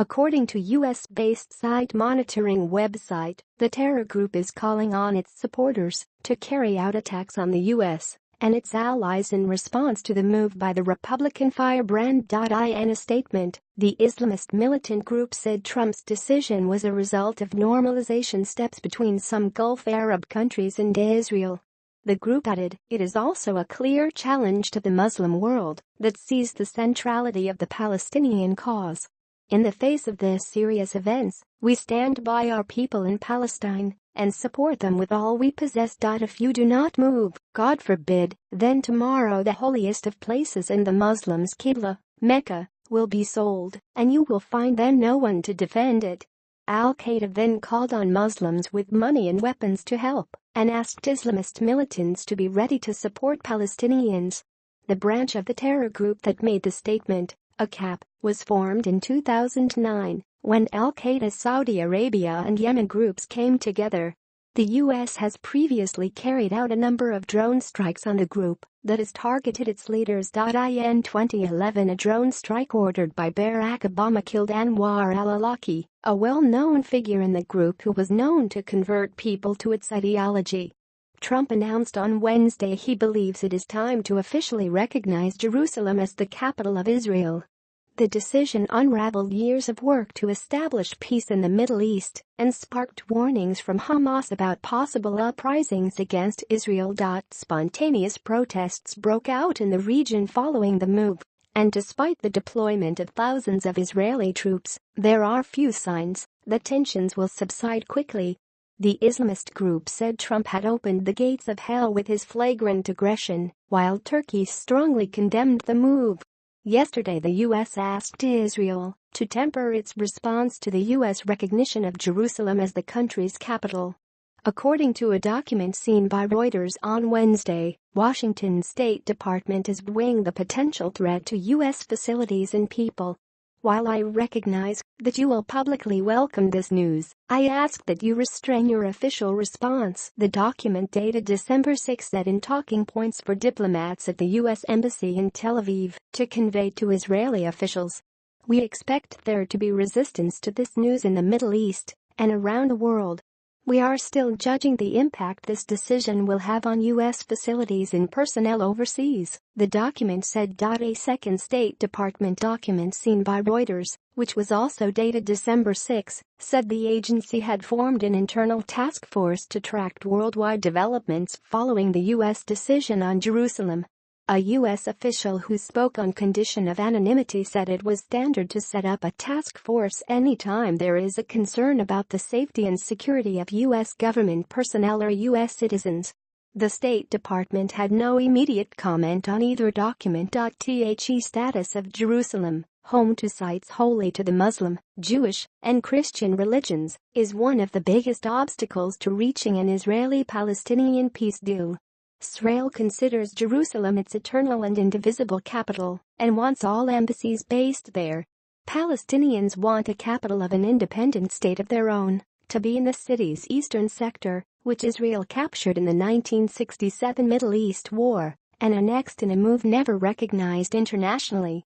According to US-based site monitoring website, the terror group is calling on its supporters to carry out attacks on the US and its allies in response to the move by the Republican firebrand. In a statement, the Islamist militant group said Trump's decision was a result of normalization steps between some Gulf Arab countries and Israel. The group added, "It is also a clear challenge to the Muslim world that sees the centrality of the Palestinian cause. In the face of these serious events, we stand by our people in Palestine and support them with all we possess. If you do not move, God forbid, then tomorrow the holiest of places in the Muslims' Qibla, Mecca, will be sold, and you will find then no one to defend it." Al-Qaeda then called on Muslims with money and weapons to help and asked Islamist militants to be ready to support Palestinians. The branch of the terror group that made the statement, ACAP, was formed in 2009 when Al-Qaeda, Saudi Arabia and Yemen groups came together. The U.S. has previously carried out a number of drone strikes on the group that has targeted its leaders. In 2011, a drone strike ordered by Barack Obama killed Anwar al-Awlaki, a well-known figure in the group who was known to convert people to its ideology. Trump announced on Wednesday he believes it is time to officially recognize Jerusalem as the capital of Israel. The decision unraveled years of work to establish peace in the Middle East and sparked warnings from Hamas about possible uprisings against Israel. Spontaneous protests broke out in the region following the move, and despite the deployment of thousands of Israeli troops, there are few signs that tensions will subside quickly. The Islamist group said Trump had opened the gates of hell with his flagrant aggression, while Turkey strongly condemned the move. Yesterday, the U.S. asked Israel to temper its response to the U.S. recognition of Jerusalem as the country's capital. According to a document seen by Reuters on Wednesday, Washington's State Department is weighing the potential threat to U.S. facilities and people. "While I recognize that you will publicly welcome this news, I ask that you restrain your official response," the document dated December 6 said in talking points for diplomats at the U.S. Embassy in Tel Aviv to convey to Israeli officials. "We expect there to be resistance to this news in the Middle East and around the world. We are still judging the impact this decision will have on U.S. facilities and personnel overseas," the document said. A second State Department document seen by Reuters, which was also dated December 6, said the agency had formed an internal task force to track worldwide developments following the U.S. decision on Jerusalem. A U.S. official who spoke on condition of anonymity said it was standard to set up a task force anytime there is a concern about the safety and security of U.S. government personnel or U.S. citizens. The State Department had no immediate comment on either document. The status of Jerusalem, home to sites holy to the Muslim, Jewish, and Christian religions, is one of the biggest obstacles to reaching an Israeli-Palestinian peace deal. Israel considers Jerusalem its eternal and indivisible capital and wants all embassies based there. Palestinians want a capital of an independent state of their own to be in the city's eastern sector, which Israel captured in the 1967 Middle East War and annexed in a move never recognized internationally.